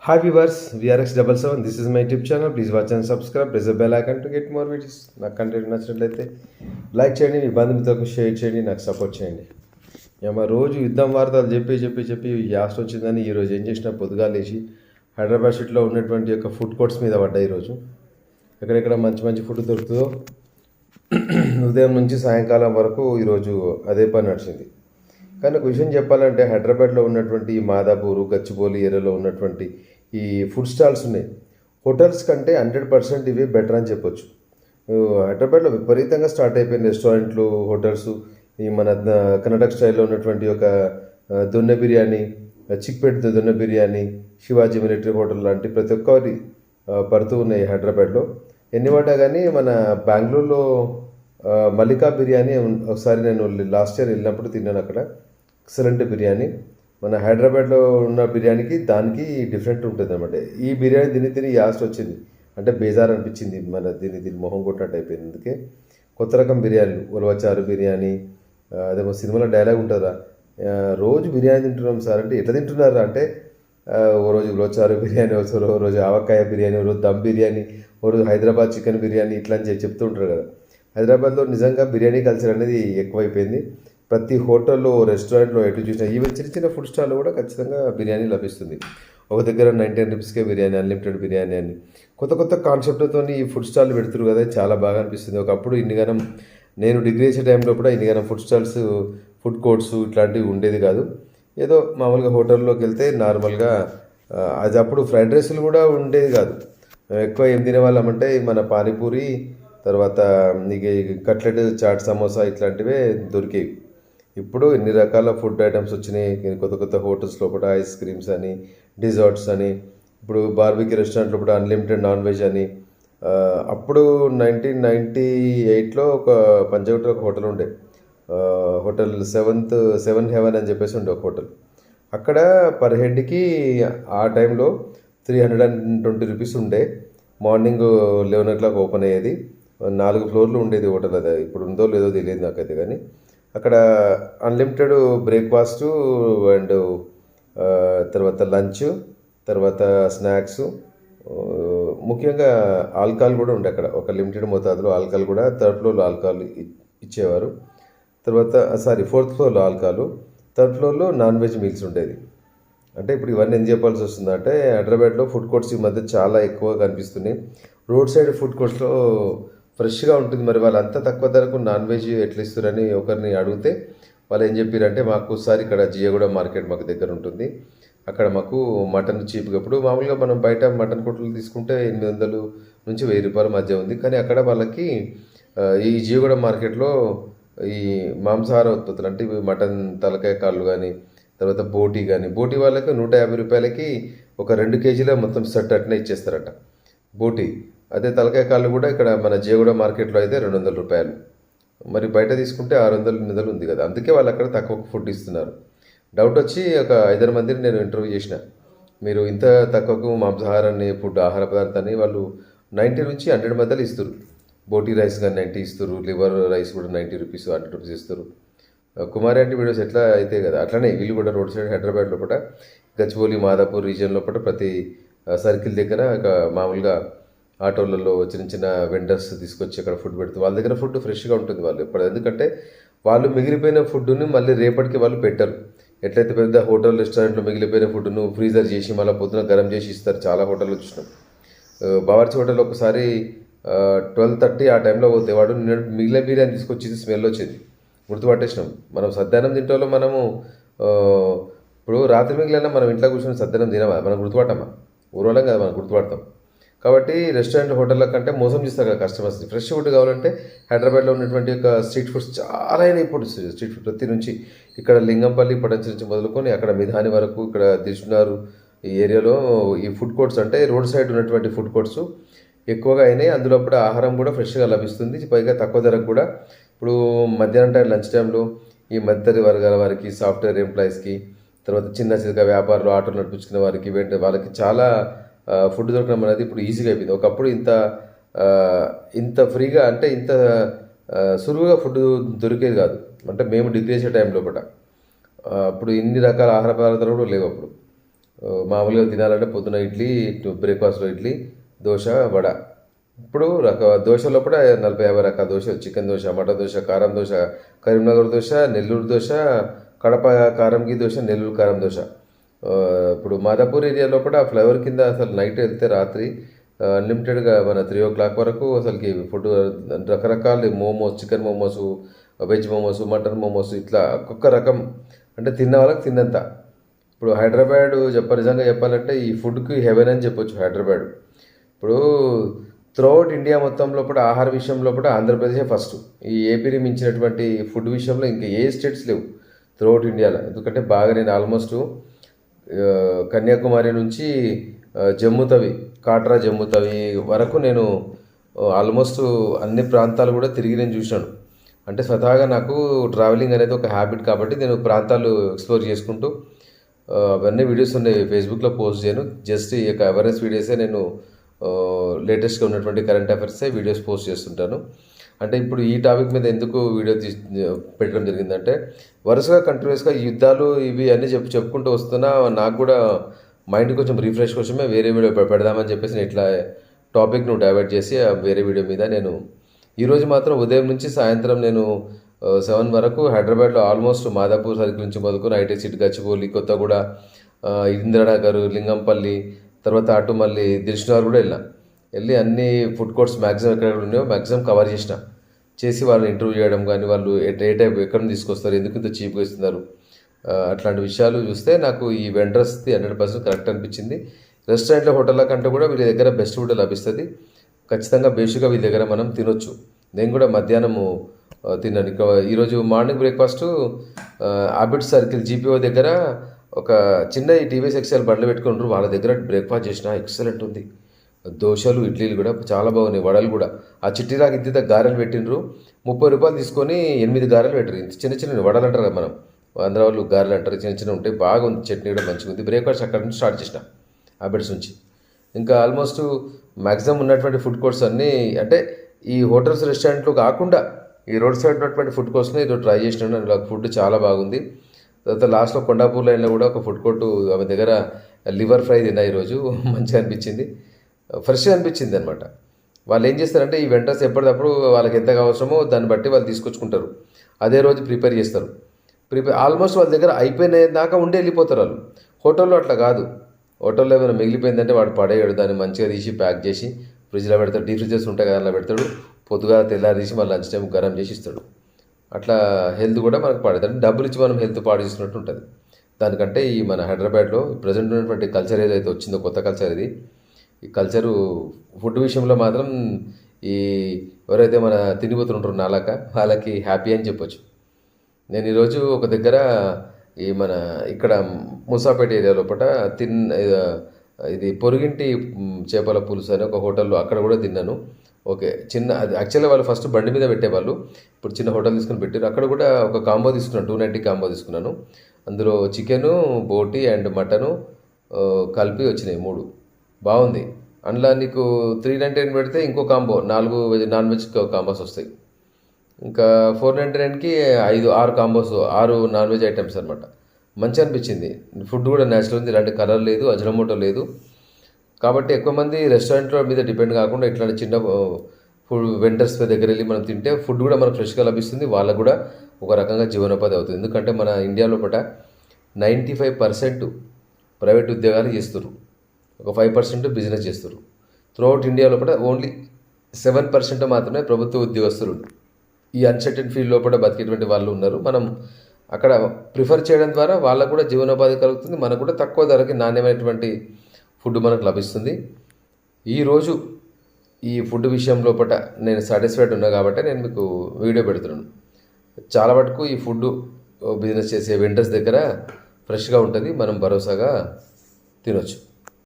Hi viewers, VRX77. This is my YouTube channel. Please watch and subscribe. Press the bell icon to get more videos. నాకు content నచ్చినట్లయితే like చేయండి, మీ బంధుమిత్రులకు share చేయండి, నాకు support చేయండి. మా రోజు యుద్ధం వార్తలు చెప్పి యాస్ట్ వచ్చిందని ఈరోజు ఏం చేసిన పొద్దుగా లేచి హైదరాబాద్ సిటీలో ఉన్నటువంటి యొక్క ఫుడ్ కోర్ట్స్ మీద పడ్డాయి. ఈరోజు ఎక్కడెక్కడ మంచి మంచి ఫుడ్ దొరుకుతుందో ఉదయం నుంచి సాయంకాలం వరకు ఈరోజు అదే పని నడిచింది. కానీ ఒక విషయం చెప్పాలంటే హైదరాబాద్లో ఉన్నటువంటి మాదాపూరు, గచ్చిబౌలి ఏరియాలో ఉన్నటువంటి ఈ ఫుడ్ స్టాల్స్ ఉన్నాయి, హోటల్స్ కంటే 100% ఇవే బెటర్ అని చెప్పొచ్చు. హైదరాబాద్లో విపరీతంగా స్టార్ట్ అయిపోయిన రెస్టారెంట్లు, హోటల్స్, ఈ మన కర్ణాటక స్టైల్లో ఉన్నటువంటి ఒక దొన్నె బిర్యానీ, చిక్పేట్ దొన్నె బిర్యానీ, శివాజీ మిలిటరీ హోటల్ లాంటి ప్రతి ఒక్కరి పడుతూ ఉన్నాయి హైదరాబాద్లో. ఎన్ని పడ్డా కానీ మన బెంగళూరులో మల్లికా బిర్యానీ ఒకసారి నేను లాస్ట్ ఇయర్ వెళ్ళినప్పుడు తిన్నాను. అక్కడ ఎక్సలెంట్ బిర్యానీ. మన హైదరాబాద్లో ఉన్న బిర్యానీకి దానికి డిఫరెంట్ ఉంటుంది అనమాట. ఈ బిర్యానీ తిని యాస్ట్ వచ్చింది, అంటే బేజార్ అనిపించింది. మన దీని మొహం కొట్టినట్టు అయిపోయింది. అందుకే కొత్త రకం బిర్యానీలు, ఉలవచారు బిర్యానీ, అదేమో సినిమాలో డైలాగ్ ఉంటుందా, రోజు బిర్యానీ తింటున్నాం సార్ అంటే ఎట్లా తింటున్నారా అంటే, ఓ రోజు ఉలవచారు బిర్యానీ, ఓ రోజు ఆవకాయ బిర్యానీ, ఓ రోజు దమ్ బిర్యానీ, ఓ రోజు హైదరాబాద్ చికెన్ బిర్యానీ, ఇట్లా అని చెప్తూ ఉంటారు కదా. హైదరాబాద్లో నిజంగా బిర్యానీ కల్చర్ అనేది ఎక్కువైపోయింది. ప్రతి హోటల్లో, రెస్టారెంట్లో ఎటు చూసినా, ఈవెన్ చిన్న చిన్న ఫుడ్ స్టాల్లో కూడా ఖచ్చితంగా బిర్యానీ లభిస్తుంది. ఒక దగ్గర 19 రూపీస్కే బిర్యానీ, అన్లిమిటెడ్ బిర్యానీ అని కొత్త కాన్సెప్ట్తో ఈ ఫుడ్ స్టాల్ పెడుతున్నారు కదా, చాలా బాగా అనిపిస్తుంది. ఒకప్పుడు ఇన్నిగానం, నేను డిగ్రీ చేసే టైంలో కూడా ఇన్నిగానం ఫుడ్ స్టాల్స్, ఫుడ్ కోర్ట్స్ ఇట్లాంటివి ఉండేది కాదు. ఏదో మామూలుగా హోటల్లోకి వెళ్తే నార్మల్గా అది అప్పుడు ఫ్రైడ్ రైస్లు కూడా ఉండేది కాదు. ఎక్కువ ఏం తినేవాళ్ళమంటే మన పానీపూరి, తర్వాత నీకు కట్లెట్, చాట్, సమోసా ఇట్లాంటివే దొరికేవి. ఇప్పుడు ఎన్ని రకాల ఫుడ్ ఐటమ్స్ వచ్చినాయి. కొత్త హోటల్స్లో కూడా ఐస్ క్రీమ్స్ అని, డిజర్ట్స్ అని, ఇప్పుడు బార్బిక్యూ రెస్టారెంట్లో కూడా అన్లిమిటెడ్ నాన్ వెజ్ అని. అప్పుడు 1998లో ఒక పంజాగుట్టలో ఒక హోటల్ ఉండే, హోటల్ సెవెన్ హెవెన్ అని చెప్పేసి ఉండే ఒక హోటల్. అక్కడ పర్ హెడ్కి ఆ టైంలో 320 రూపీస్ ఉండే. మార్నింగ్ 11 o'clock ఓపెన్ అయ్యేది. 4 ఫ్లోర్లు ఉండేది హోటల్. అది ఇప్పుడు ఉందో లేదో తెలియదు నాకైతే. కానీ అక్కడ అన్లిమిటెడ్ బ్రేక్ఫాస్టు అండ్ తర్వాత లంచ్, తర్వాత స్నాక్స్, ముఖ్యంగా ఆల్కహాల్ కూడా ఉండే అక్కడ. ఒక లిమిటెడ్ మోతాదులో ఆల్కహాల్ కూడా, 3rd ఫ్లోర్లో ఆల్కహాల్ ఇచ్చేవారు. తర్వాత 4th ఫ్లోర్లో ఆల్కహాల్, 3rd ఫ్లోర్లో నాన్ వెజ్ మీల్స్ ఉండేది. అంటే ఇప్పుడు ఇవన్నీ ఏం చెప్పాల్సి వస్తుందంటే, హైదరాబాద్లో ఫుడ్ కోర్ట్స్ ఈ మధ్య చాలా ఎక్కువగా కనిపిస్తున్నాయి. రోడ్ సైడ్ ఫుడ్ కోర్ట్స్లో ఫ్రెష్గా ఉంటుంది. మరి వాళ్ళు అంత తక్కువ ధరకు నాన్ వెజ్ ఎట్లా ఇస్తారని ఒకరిని అడిగితే వాళ్ళు ఏం చెప్పారంటే, మాకు ఒకసారి ఇక్కడ జియగూడ మార్కెట్ మాకు దగ్గర ఉంటుంది, అక్కడ మాకు మటన్ చీప్గా, ఇప్పుడు మామూలుగా మనం బయట మటన్ కొట్లు తీసుకుంటే 800 నుంచి 1000 రూపాయల మధ్య ఉంది. కానీ అక్కడ వాళ్ళకి ఈ జియగూడ మార్కెట్లో ఈ మాంసాహార ఉత్పత్తులు, అంటే మటన్ తలకాయ కాళ్ళు కానీ, తర్వాత బోటీ కానీ, బోటీ వాళ్ళకి 150 రూపాయలకి ఒక 2 కేజీల మొత్తం సెట్ అట్నే ఇచ్చేస్తారట బోటీ. అదే తలకాయ కాళ్ళు కూడా ఇక్కడ మన జియగూడ మార్కెట్లో అయితే 200 రూపాయలు. మరి బయట తీసుకుంటే 600 ఉంది కదా. అందుకే వాళ్ళు అక్కడ తక్కువ ఫుడ్ ఇస్తున్నారు. డౌట్ వచ్చి ఒక 5 మందిని నేను ఇంటర్వ్యూ చేసిన, మీరు ఇంత తక్కువకు మాంసాహారాన్ని, ఫుడ్ ఆహార పదార్థాన్ని వాళ్ళు 90 నుంచి 100 మధ్యలో ఇస్తారు. బోటీ రైస్ కానీ 90 ఇస్తారు, లివర్ రైస్ కూడా 90 రూపీస్, 100 రూపీస్ ఇస్తారు. కుమారి అంటే వీడియోస్ ఎట్లా అయితే కదా, అట్లనే వీళ్ళు కూడా రోడ్ సైడ్ హైదరాబాద్ లోపల, గచ్చిబౌలి, మాదాపూర్ రీజియన్ లోపల ప్రతి సర్కిల్ దగ్గర మామూలుగా ఆటోలలో చిన్న వెండర్స్ తీసుకొచ్చి అక్కడ ఫుడ్ పెడుతుంది. వాళ్ళ దగ్గర ఫుడ్ ఫ్రెష్గా ఉంటుంది. వాళ్ళు ఇప్పుడు ఎందుకంటే వాళ్ళు మిగిలిపోయిన ఫుడ్ని మళ్ళీ రేపటికి వాళ్ళు పెట్టరు. ఎట్లయితే పెద్ద హోటల్, రెస్టారెంట్లో మిగిలిపోయిన ఫుడ్ను ఫ్రీజర్ చేసి మళ్ళీ పొద్దున గరం చేసి ఇస్తారు. చాలా హోటల్లో చూసినాం. బావర్చి హోటల్ ఒకసారి 12:30 ఆ టైంలో పోతే వాడు మిగిలిన బిర్యానీ తీసుకొచ్చి స్మెల్ వచ్చేది, గుర్తుపట్టేసినాం. మనం సద్దానం తింటోలో మనము ఇప్పుడు రాత్రి మిగిలిన మనం ఇంట్లో కూర్చొని సద్దానం తినమా, మనం గుర్తుపట్టమా? ఊరోళం కదా, మనం గుర్తుపడతాం. కాబట్టి రెస్టారెంట్, హోటళ్ళ కంటే మోసం చేస్తారు కదా కస్టమర్స్ని. ఫ్రెష్ ఫుడ్ కావాలంటే హైదరాబాద్లో ఉన్నటువంటి ఒక స్ట్రీట్ ఫుడ్స్ చాలా అయినాయి. ఇప్పుడు స్ట్రీట్ ఫుడ్ ప్రతి నుంచి ఇక్కడ లింగంపల్లి, పటంచి నుంచి మొదలుకొని అక్కడ మిధాని వరకు, ఇక్కడ దిల్సుఖ్నగర్ ఈ ఏరియాలో ఈ ఫుడ్ కోర్ట్స్, అంటే రోడ్ సైడ్ ఉన్నటువంటి ఫుడ్ కోర్ట్స్ ఎక్కువగా అయినాయి. అందులో అప్పుడు ఆహారం కూడా ఫ్రెష్గా లభిస్తుంది, పైగా తక్కువ ధరకు కూడా. ఇప్పుడు మధ్యాహ్నం టైం, లంచ్ టైంలో ఈ మధ్యతరగతి వర్గాల వారికి, సాఫ్ట్వేర్ ఎంప్లాయీస్కి, తర్వాత చిన్న వ్యాపారులు, ఆటోలు నడిపించుకునే వారికి, వాళ్ళకి చాలా ఫుడ్ దొరకడం అనేది ఇప్పుడు ఈజీగా అయిపోయింది. ఒకప్పుడు ఇంత ఫ్రీగా, అంటే ఇంత సులువుగా ఫుడ్ దొరికేది కాదు. అంటే మేము డిగ్రీ చేసే టైంలో అప్పుడు ఇన్ని రకాల ఆహార పదార్థాలు కూడా లేవు అప్పుడు. మామూలుగా తినాలంటే పొద్దున ఇడ్లీ, బ్రేక్ఫాస్ట్లో ఇడ్లీ, దోశ, వడ. ఇప్పుడు దోశలో కూడా 40-50 రకాల దోశ, చికెన్ దోశ, మటన్ దోశ, కారం దోశ, కరీంనగర్ దోశ, నెల్లూరు దోశ, కడప కారంకి దోశ, నెల్లూరు కారం దోశ. ఇప్పుడు మాదాపూర్ ఏరియాలో కూడా ఫ్లైఓవర్ కింద అసలు నైట్ వెళ్తే రాత్రి అన్లిమిటెడ్గా మన 3 o'clock వరకు అసలుకి ఫుడ్ రకరకాల momos, chicken momos, veg momos, mutton momos, ఇట్లా ఒక్కొక్క రకం అంటే తిన్న వాళ్ళకి తిన్నంత. ఇప్పుడు హైదరాబాద్ నిజంగా చెప్పాలంటే ఈ ఫుడ్కి హెవెన్ అని చెప్పొచ్చు హైదరాబాద్. ఇప్పుడు త్రూఅవుట్ ఇండియా మొత్తంలో కూడా ఆహార విషయంలో కూడా ఆంధ్రప్రదేశే ఫస్ట్. ఈ ఏపీని మించినటువంటి ఫుడ్ విషయంలో ఇంకా ఏ స్టేట్స్ లేవు త్రూఅవుట్ ఇండియాలో. ఎందుకంటే బాగా నేను ఆల్మోస్ట్ కన్యాకుమారి నుంచి జమ్మూ తవి, కాట్రా జమ్మూ తవి వరకు నేను ఆల్మోస్ట్ అన్ని ప్రాంతాలు కూడా తిరిగి నేను చూశాను. అంటే స్వతహాగా నాకు ట్రావెలింగ్ అనేది ఒక హ్యాబిట్ కాబట్టి నేను ప్రాంతాలు ఎక్స్ప్లోర్ చేసుకుంటూ అవన్నీ వీడియోస్ ఉన్నాయి, ఫేస్బుక్లో పోస్ట్ చేయను. జస్ట్ ఈ యొక్క అవేర్నెస్ వీడియోసే నేను లేటెస్ట్గా ఉన్నటువంటి కరెంట్ అఫైర్సే వీడియోస్ పోస్ట్ చేస్తుంటాను. అంటే ఇప్పుడు ఈ టాపిక్ మీద ఎందుకు వీడియో పెట్టడం జరిగిందంటే వరుసగా కంటిన్యూస్గా యుద్ధాలు ఇవి అన్నీ చెప్పుకుంటూ వస్తున్నా నాకు కూడా మైండ్ కొంచెం రిఫ్రెష్ కోసమే వేరే వీడియో పెడదామని చెప్పేసి నేను ఇట్లా టాపిక్ నువ్వు డైవర్ట్ చేసి వేరే వీడియో మీద నేను ఈరోజు మాత్రం ఉదయం నుంచి సాయంత్రం నేను 7 వరకు హైదరాబాద్లో ఆల్మోస్ట్ మాదాపూర్ సర్కిల్ నుంచి మొదలుకొని ఐటీ సిటీ, గచ్చిబౌలి, కొత్తగూడ, ఇందిరానగర్, లింగంపల్లి, తర్వాత అటు మళ్ళీ దిల్షునగర్ కూడా వెళ్ళి అన్ని ఫుడ్ కోర్ట్స్ మ్యాక్సిమం ఎక్కడ ఉన్నాయో మ్యాక్సిమం కవర్ చేసి వాళ్ళని ఇంటర్వ్యూ చేయడం కానీ, వాళ్ళు ఏ టైప్ ఎక్కడ నుంచి తీసుకొస్తారు, ఎందుకు ఇంత చీప్గా ఇస్తున్నారు, అట్లాంటి విషయాలు చూస్తే నాకు ఈ వెండర్స్ది 100% కరెక్ట్ అనిపించింది. రెస్టారెంట్లో హోటళ్ళ కంటే కూడా వీళ్ళ దగ్గర బెస్ట్ ఫుడ్ లభిస్తుంది. ఖచ్చితంగా బేసిక్గా వీళ్ళ దగ్గర మనం తినొచ్చు. నేను కూడా మధ్యాహ్నము తిన్నాను. ఇక ఈరోజు మార్నింగ్ బ్రేక్ఫాస్ట్ ఆబిడ్ సర్కిల్ జీపీఓ దగ్గర ఒక చిన్న టీవీఎస్ ఎక్స్ఎల్ బండ్లు పెట్టుకుంటారు, వాళ్ళ దగ్గర బ్రేక్ఫాస్ట్ చేసిన ఎక్సలెంట్ ఉంది. దోశలు, ఇడ్లీలు కూడా చాలా బాగున్నాయి, వడలు కూడా. ఆ చిట్టిలాగా ఇంత గారెలు పెట్టినరు, 30 రూపాయలు తీసుకొని 8 గారెలు పెట్టారు. ఇంత చిన్న వడలు అంటారు కదా మనం, ఆంధ్ర వాళ్ళు గారెలు అంటారు, చిన్న ఉంటాయి, బాగా ఉంది. చట్నీ కూడా మంచిగా ఉంది. బ్రేక్ఫాస్ట్ అక్కడ నుంచి స్టార్ట్ చేసిన ఆబిడ్స్ నుంచి. ఇంకా ఆల్మోస్ట్ మ్యాక్సిమం ఉన్నటువంటి ఫుడ్ కోర్ట్స్ అన్నీ అంటే ఈ హోటల్స్, రెస్టారెంట్లు కాకుండా ఈ రోడ్ సైడ్ ఉన్నటువంటి ఫుడ్ కోర్ట్స్ని ఈరోజు ట్రై చేసినాను. అందులో ఫుడ్ చాలా బాగుంది. తర్వాత లాస్ట్లో కొండాపూర్ లైన్లో కూడా ఒక ఫుడ్ కోర్టు ఆమె దగ్గర లివర్ ఫ్రై తిన్నా ఈరోజు, మంచిగా అనిపించింది, ఫ్రెష్గా అనిపించింది అనమాట. వాళ్ళు ఏం చేస్తారంటే ఈ వెంటర్స్ ఎప్పటికప్పుడు వాళ్ళకి ఎంత అవసరమో దాన్ని బట్టి వాళ్ళు తీసుకొచ్చుకుంటారు, అదే రోజు ప్రిపేర్ చేస్తారు. ఆల్మోస్ట్ వాళ్ళ దగ్గర అయిపోయిన దాకా ఉండి వెళ్ళిపోతారు వాళ్ళు. హోటల్లో అట్లా కాదు. హోటల్లో ఏమైనా మిగిలిపోయిందంటే వాడు పడేయడు, దాన్ని మంచిగా తీసి ప్యాక్ చేసి ఫ్రిడ్జ్లో పెడతాడు. డీ ఫ్రిడ్జెస్ ఉంటాయి కదా, అలా పెడతాడు. పొద్దుగా తెల్లారి తీసి మళ్ళీ లంచ్ టైం గరం చేసి ఇస్తాడు. అట్లా హెల్త్ కూడా మనకు పాడేది, డబ్బులు ఇచ్చి మనం హెల్త్ పాడు చేసినట్టు ఉంటుంది. దానికంటే ఈ మన హైదరాబాద్లో ప్రజెంట్ ఉన్నటువంటి కల్చర్ ఏదైతే వచ్చిందో, కొత్త కల్చర్ ఇది. ఈ కల్చరు ఫుడ్ విషయంలో మాత్రం ఈ ఎవరైతే మన తిండిపోతుంటారో నాలాక వాళ్ళకి హ్యాపీ అని చెప్పొచ్చు. నేను ఈరోజు ఒక దగ్గర ఈ మన ఇక్కడ మూసాపేట ఏరియా లోపల ఇది పొరుగింటి చేపల పులుసు అని ఒక హోటల్లో అక్కడ కూడా తిన్నాను. ఓకే, చిన్న అది యాక్చువల్గా వాళ్ళు ఫస్ట్ బండి మీద పెట్టేవాళ్ళు, ఇప్పుడు చిన్న హోటల్ తీసుకుని పెట్టారు. అక్కడ కూడా ఒక కాంబో తీసుకున్నాను, 290 కాంబో తీసుకున్నాను. అందులో చికెను, బోటి అండ్ మటను కలిపి వచ్చినాయి 3, బాగుంది. అందులో నీకు 399 పెడితే ఇంకో కాంబో 4 నాన్ వెజ్ కాంబోస్ వస్తాయి. ఇంకా 499కి 6 కాంబోస్, 6 నాన్ వెజ్ ఐటమ్స్ అనమాట. మంచిగా అనిపించింది. ఫుడ్ కూడా న్యాచురల్ ఉంది, ఇలాంటి కలర్ లేదు, అజినోమోటో లేదు. కాబట్టి ఎక్కువ మంది రెస్టారెంట్ల మీద డిపెండ్ కాకుండా ఇట్లాంటి చిన్న ఫుడ్ వెండర్స్ దగ్గర వెళ్ళి మనం తింటే ఫుడ్ కూడా మనకు ఫ్రెష్గా లభిస్తుంది, వాళ్ళకు కూడా ఒక రకంగా జీవనోపాధి అవుతుంది. ఎందుకంటే మన ఇండియా లోపల 95% ప్రైవేట్ ఉద్యోగాలు చేస్తారు, ఒక 5% బిజినెస్ చేస్తారు. త్రూఅవుట్ ఇండియా లోపల ఓన్లీ 7% మాత్రమే ప్రభుత్వ ఉద్యోగస్తులు ఈ అన్సర్టెన్ ఫీల్డ్ లోపల బతికేటువంటి వాళ్ళు ఉన్నారు. మనం అక్కడ ప్రిఫర్ చేయడం ద్వారా వాళ్ళకు కూడా జీవనోపాధి కలుగుతుంది, మనకు కూడా తక్కువ ధరకి నాణ్యమైనటువంటి ఫుడ్ మనకు లభిస్తుంది. ఈరోజు ఈ ఫుడ్ విషయం లోపల నేను సాటిస్ఫైడ్ ఉన్నా కాబట్టి నేను మీకు వీడియో పెడుతున్నాను. చాలా మటుకు ఈ ఫుడ్ బిజినెస్ చేసే వెండర్స్ దగ్గర ఫ్రెష్గా ఉంటుంది, మనం భరోసాగా తినొచ్చు.